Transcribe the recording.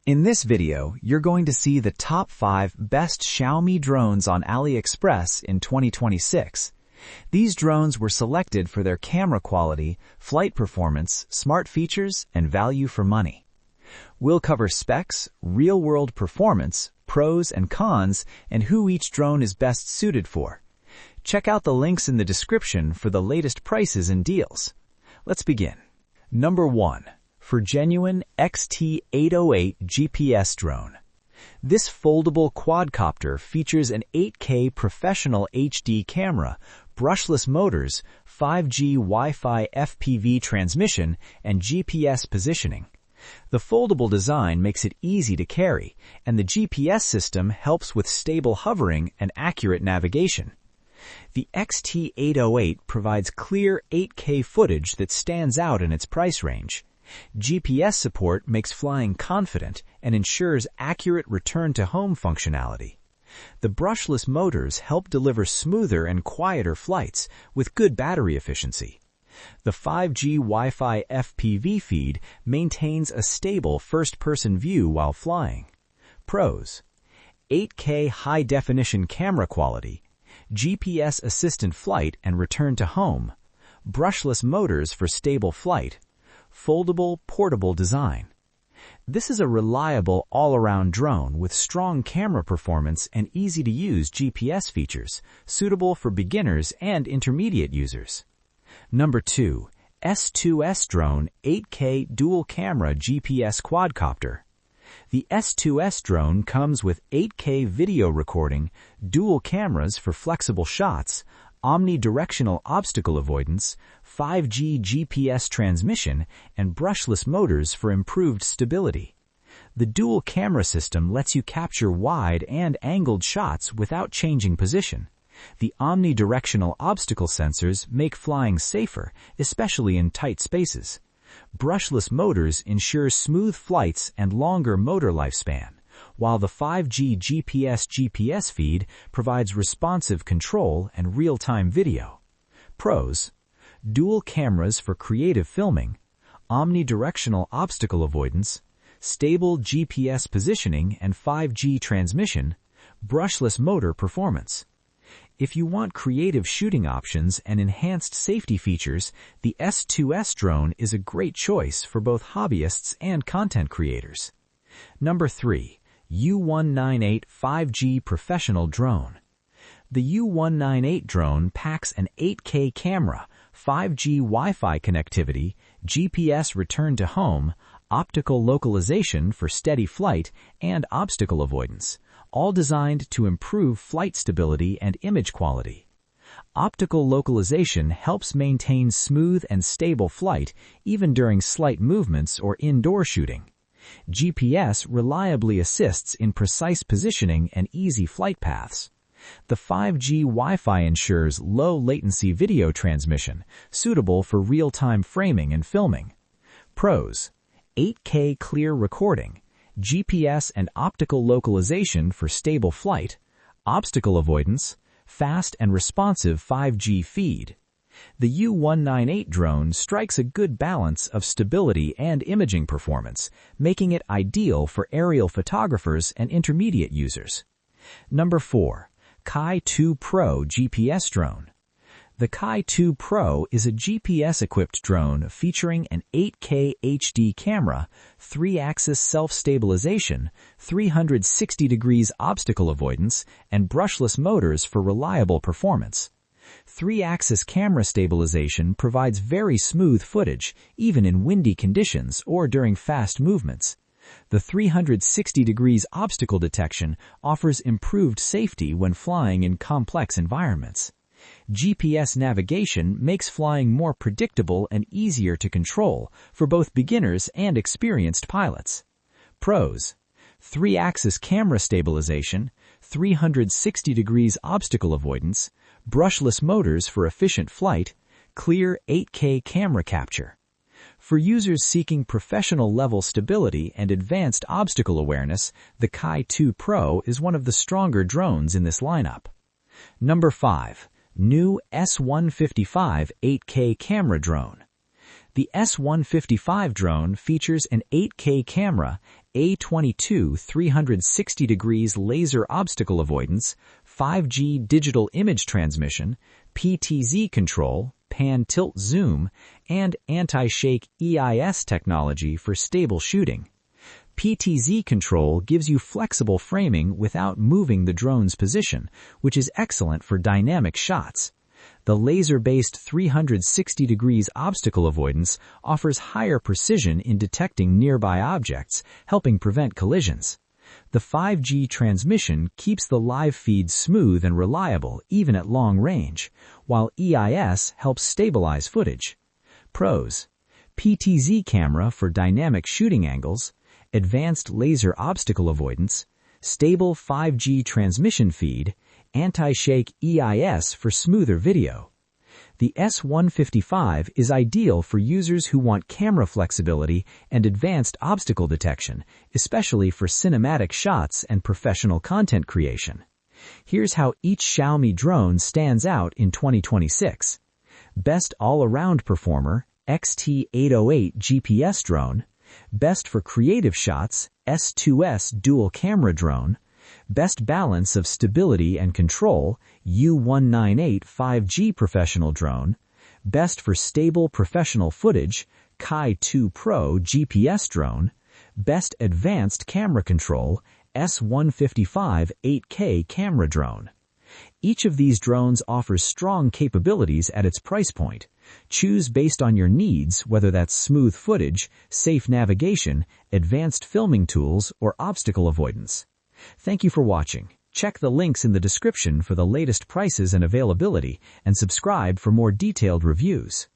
In this video, you're going to see the top 5 best Xiaomi drones on AliExpress in 2026. These drones were selected for their camera quality, flight performance, smart features, and value for money. We'll cover specs, real-world performance, pros and cons, and who each drone is best suited for. Check out the links in the description for the latest prices and deals. Let's begin. Number 1. For genuine XT808 GPS drone. This foldable quadcopter features an 8K professional HD camera, brushless motors, 5G Wi-Fi FPV transmission, and GPS positioning. The foldable design makes it easy to carry, and the GPS system helps with stable hovering and accurate navigation. The XT808 provides clear 8K footage that stands out in its price range. GPS support makes flying confident and ensures accurate return-to-home functionality. The brushless motors help deliver smoother and quieter flights with good battery efficiency. The 5G Wi-Fi FPV feed maintains a stable first-person view while flying. Pros: 8K high-definition camera quality, GPS assistant flight and return to home, brushless motors for stable flight, foldable, portable design. This is a reliable all-around drone with strong camera performance and easy-to-use GPS features, suitable for beginners and intermediate users. Number 2. S2S Drone 8K Dual Camera GPS Quadcopter. The S2S drone comes with 8K video recording, dual cameras for flexible shots, omnidirectional obstacle avoidance, 5G GPS transmission, and brushless motors for improved stability. The dual camera system lets you capture wide and angled shots without changing position. The omnidirectional obstacle sensors make flying safer, especially in tight spaces. Brushless motors ensure smooth flights and longer motor lifespan, while the 5G GPS feed provides responsive control and real-time video. Pros: dual cameras for creative filming, omnidirectional obstacle avoidance, stable GPS positioning and 5G transmission, brushless motor performance. If you want creative shooting options and enhanced safety features, the S2S drone is a great choice for both hobbyists and content creators. Number 3. U198 5G Professional Drone. The U198 drone packs an 8K camera, 5G Wi-Fi connectivity, GPS return to home, optical localization for steady flight, and obstacle avoidance, all designed to improve flight stability and image quality. Optical localization helps maintain smooth and stable flight even during slight movements or indoor shooting. GPS reliably assists in precise positioning and easy flight paths. The 5G Wi-Fi ensures low-latency video transmission, suitable for real-time framing and filming. Pros: 8K clear recording, GPS and optical localization for stable flight, obstacle avoidance, fast and responsive 5G feed. The U198 drone strikes a good balance of stability and imaging performance, making it ideal for aerial photographers and intermediate users. Number 4. Kai 2 Pro GPS Drone. The Kai 2 Pro is a GPS-equipped drone featuring an 8K HD camera, 3-axis self-stabilization, 360 degrees obstacle avoidance, and brushless motors for reliable performance. 3-axis camera stabilization provides very smooth footage, even in windy conditions or during fast movements. The 360 degrees obstacle detection offers improved safety when flying in complex environments. GPS navigation makes flying more predictable and easier to control for both beginners and experienced pilots. Pros: 3-axis camera stabilization, 360 degrees obstacle avoidance, brushless motors for efficient flight, clear 8K camera capture. For users seeking professional-level stability and advanced obstacle awareness, the Kai 2 Pro is one of the stronger drones in this lineup. Number 5. New S155 8K Camera Drone. The S155 drone features an 8K camera, A22 360 degrees laser obstacle avoidance, 5G digital image transmission, PTZ control, pan tilt zoom, and anti-shake EIS technology for stable shooting. PTZ control gives you flexible framing without moving the drone's position, which is excellent for dynamic shots. The laser-based 360 degrees obstacle avoidance offers higher precision in detecting nearby objects, helping prevent collisions. The 5G transmission keeps the live feed smooth and reliable even at long range, while EIS helps stabilize footage. Pros: PTZ camera for dynamic shooting angles, advanced laser obstacle avoidance, stable 5G transmission feed, anti-shake EIS for smoother video. The S155 is ideal for users who want camera flexibility and advanced obstacle detection, especially for cinematic shots and professional content creation. Here's how each Xiaomi drone stands out in 2026. Best all-around performer, XT808 GPS drone. Best for creative shots, S2S dual camera drone. Best balance of stability and control, U198 5G professional drone. Best for stable professional footage, Kai 2 Pro GPS drone. Best advanced camera control, S155 8K camera drone. Each of these drones offers strong capabilities at its price point. Choose based on your needs, whether that's smooth footage, safe navigation, advanced filming tools, or obstacle avoidance. Thank you for watching. Check the links in the description for the latest prices and availability, and subscribe for more detailed reviews.